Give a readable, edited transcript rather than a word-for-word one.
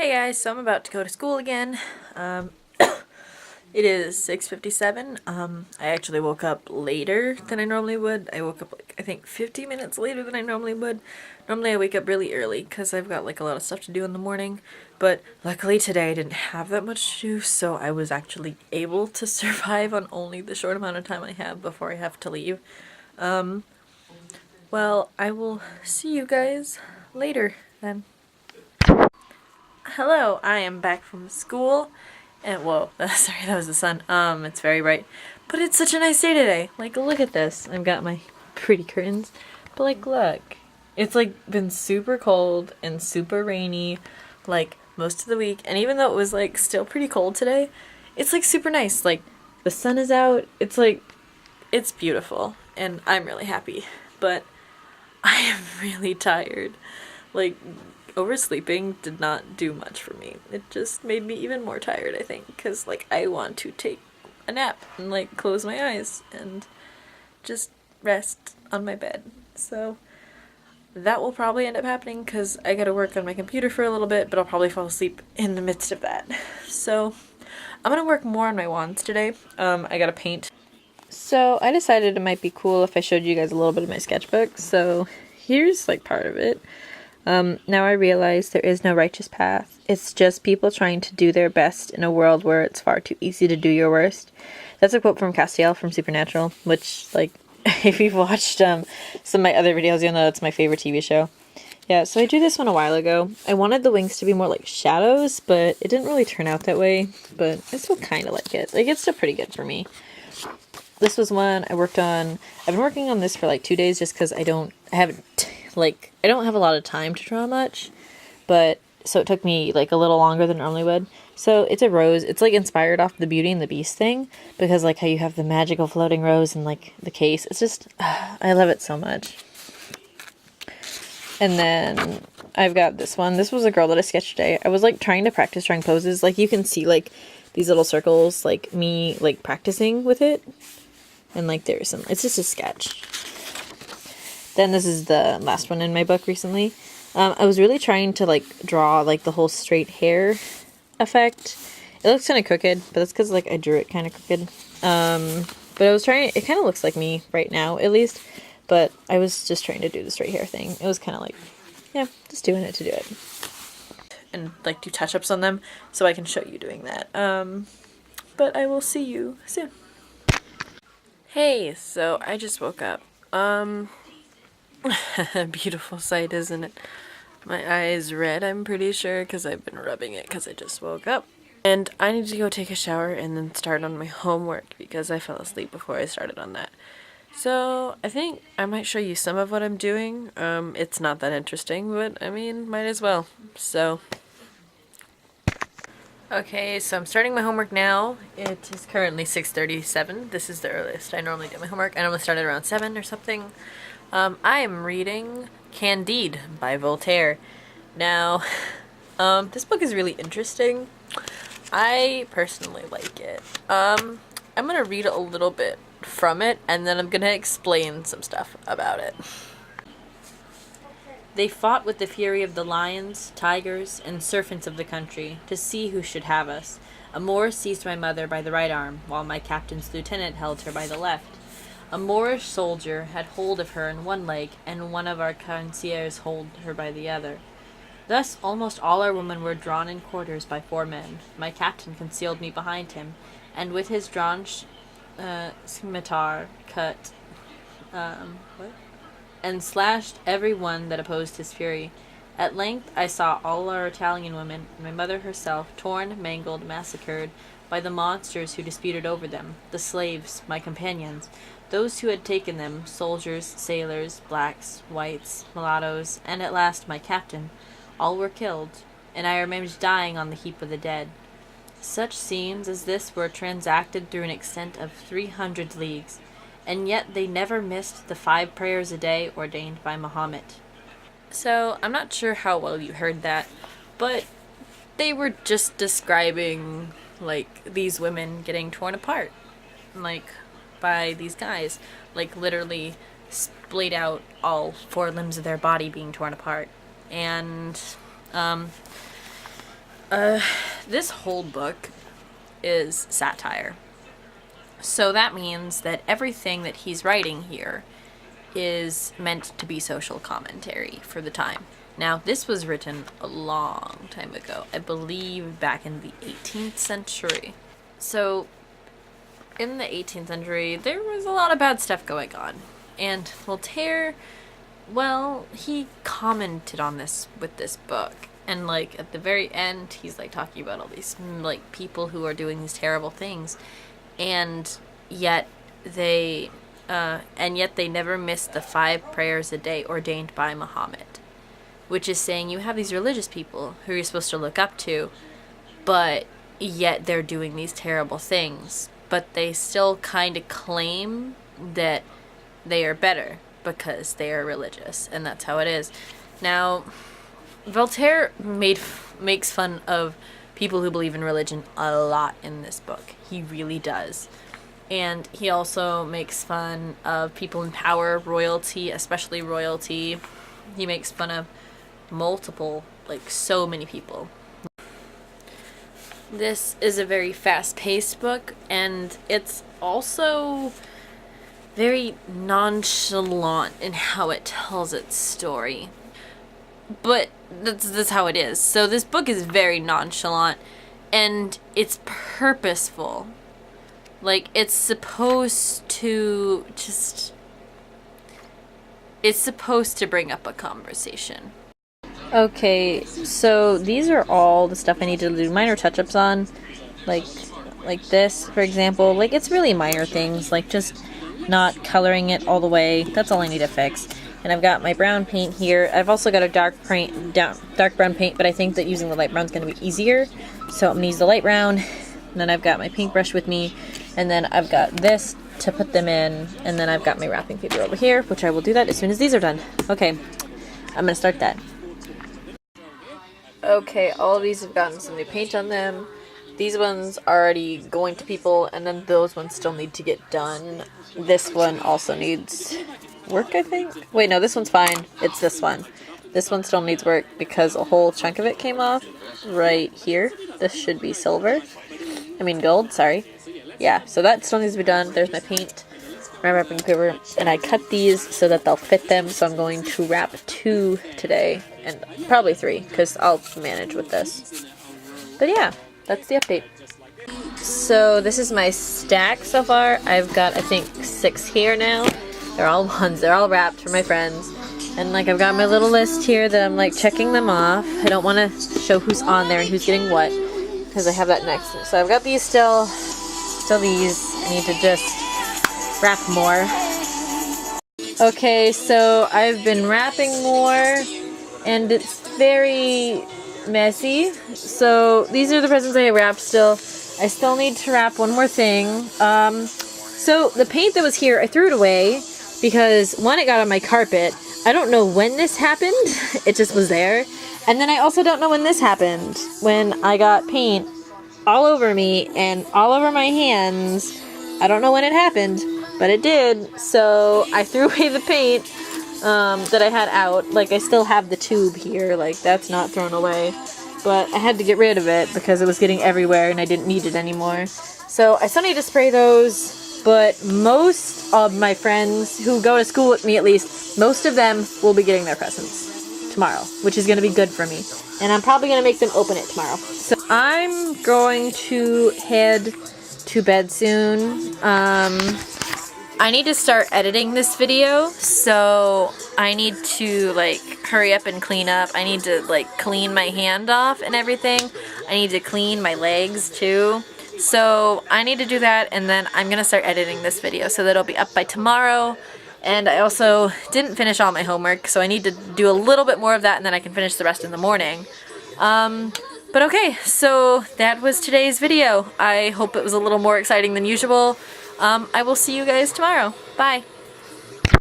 Hey guys, so I'm about to go to school again. It is 6:57. I actually woke up later than I normally would. I woke up I think 50 minutes later than I normally would. Normally I wake up really early because I've got a lot of stuff to do in the morning. But luckily today I didn't have that much to do, so I was actually able to survive on only the short amount of time I have before I have to leave. Well, I will see you guys later then. Hello, I am back from school, and whoa, sorry, that was the sun. It's very bright, but it's such a nice day today. Look at this. I've got my pretty curtains, but look. It's been super cold and super rainy, most of the week, and even though it was still pretty cold today, it's super nice. The sun is out. It's beautiful, and I'm really happy, but I am really tired. Oversleeping did not do much for me. It just made me even more tired, I think, because I want to take a nap and close my eyes and just rest on my bed. So that will probably end up happening because I gotta work on my computer for a little bit, but I'll probably fall asleep in the midst of that. So I'm gonna work more on my wands today. I gotta paint. So I decided it might be cool if I showed you guys a little bit of my sketchbook. So here's part of it. Now I realize there is no righteous path. It's just people trying to do their best in a world where it's far too easy to do your worst. That's a quote from Castiel from Supernatural, which, if you've watched some of my other videos, you'll know it's my favorite TV show. Yeah, so I drew this one a while ago. I wanted the wings to be more like shadows, but it didn't really turn out that way. But I still kind of like it. It's still pretty good for me. This was one I worked on. I've been working on this for 2 days just because I don't have a lot of time to draw much, but so it took me a little longer than it normally would. So it's a rose. It's inspired off the Beauty and the Beast thing because how you have the magical floating rose and the case. It's just I love it so much. And then I've got this one. This was a girl that I sketched today. I was trying to practice drawing poses. You can see these little circles, me practicing with it. And there's some, it's just a sketch. Then this is the last one in my book recently. I was really trying to draw the whole straight hair effect. It looks kind of crooked, but that's because I drew it kind of crooked. But I was trying, it kind of looks like me right now at least, but I was just trying to do the straight hair thing. It was kind of yeah, just doing it to do it. And do touch-ups on them so I can show you doing that. But I will see you soon. Hey, so I just woke up. Beautiful sight, isn't it? My eye is red, I'm pretty sure, because I've been rubbing it because I just woke up. And I need to go take a shower and then start on my homework because I fell asleep before I started on that. So I think I might show you some of what I'm doing. It's not that interesting, but I mean, might as well. So okay, so I'm starting my homework now. It is currently 6:37. This is the earliest I normally do my homework. I normally start at around 7 or something. I am reading Candide by Voltaire. Now, this book is really interesting. I personally like it. I'm gonna read a little bit from it, and then I'm gonna explain some stuff about it. They fought with the fury of the lions, tigers, and serpents of the country, to see who should have us. A Moor seized my mother by the right arm, while my captain's lieutenant held her by the left. A Moorish soldier had hold of her in one leg, and one of our concierges held her by the other. Thus almost all our women were drawn in quarters by 4 men. My captain concealed me behind him, and with his drawn scimitar cut and slashed every one that opposed his fury. At length I saw all our Italian women, and my mother herself, torn, mangled, massacred by the monsters who disputed over them, the slaves, my companions, those who had taken them, soldiers, sailors, blacks, whites, mulattoes, and at last my captain. All were killed, and I remained dying on the heap of the dead. Such scenes as this were transacted through an extent of 300 leagues, and yet they never missed the 5 prayers a day ordained by Mahomet. So, I'm not sure how well you heard that, but they were just describing, these women getting torn apart, by these guys. Literally splayed out all 4 limbs of their body being torn apart. And, This whole book is satire. So that means that everything that he's writing here is meant to be social commentary for the time. Now, this was written a long time ago, I believe back in the 18th century. So, in the 18th century, there was a lot of bad stuff going on. And Voltaire, well, he commented on this with this book. And, like, at the very end, he's, like, talking about all these, like, people who are doing these terrible things. And yet they never missed the 5 prayers a day ordained by Muhammad. Which is saying you have these religious people who you're supposed to look up to, but yet they're doing these terrible things. But they still kind of claim that they are better because they are religious, and that's how it is. Now, Voltaire makes fun of people who believe in religion a lot in this book. He really does. And he also makes fun of people in power, royalty, especially royalty. He makes fun of multiple, like so many people. This is a very fast-paced book, and it's also very nonchalant in how it tells its story. But that's how it is. So this book is very nonchalant, and it's purposeful. Like, it's supposed to bring up a conversation. Okay, so these are all the stuff I need to do minor touch-ups on. Like this, for example. Like, it's really minor things, like just not coloring it all the way. That's all I need to fix. And I've got my brown paint here. I've also got a dark brown paint, but I think that using the light brown is going to be easier. So I'm going to use the light brown. And then I've got my paintbrush with me. And then I've got this to put them in. And then I've got my wrapping paper over here, which I will do that as soon as these are done. Okay, I'm going to start that. Okay, all of these have gotten some new paint on them. These ones are already going to people, and then those ones still need to get done. This one also needs work, I think? Wait, no, this one's fine. It's this one. This one still needs work because a whole chunk of it came off right here. This should be silver. I mean gold, sorry. Yeah, so that still needs to be done. There's my paint, my wrapping paper, and I cut these so that they'll fit them, so I'm going to wrap 2 today, and probably 3, because I'll manage with this. But yeah, that's the update. So this is my stack so far. I've got, I think, 6 here now. They're all ones, they're all wrapped for my friends. And like, I've got my little list here that I'm like checking them off. I don't want to show who's on there and who's getting what, because I have that next. So I've got these still these. I need to just wrap more. Okay, so I've been wrapping more, and it's very messy. So these are the presents I wrapped still. I still need to wrap one more thing. So the paint that was here, I threw it away because, one, it got on my carpet. I don't know when this happened. It just was there. And then I also don't know when this happened. When I got paint all over me and all over my hands. I don't know when it happened, but it did. So I threw away the paint that I had out. Like, I still have the tube here. Like, that's not thrown away. But I had to get rid of it because it was getting everywhere and I didn't need it anymore. So I still need to spray those. But most of my friends who go to school with me, at least, most of them will be getting their presents tomorrow, which is going to be good for me. And I'm probably going to make them open it tomorrow. So I'm going to head to bed soon. I need to start editing this video, so I need to like hurry up and clean up. I need to like clean my hand off and everything. I need to clean my legs too. So I need to do that, and then I'm gonna start editing this video so that it'll be up by tomorrow. And I also didn't finish all my homework, so I need to do a little bit more of that, and then I can finish the rest in the morning. But okay, so that was today's video. I hope it was a little more exciting than usual. I will see you guys tomorrow. Bye.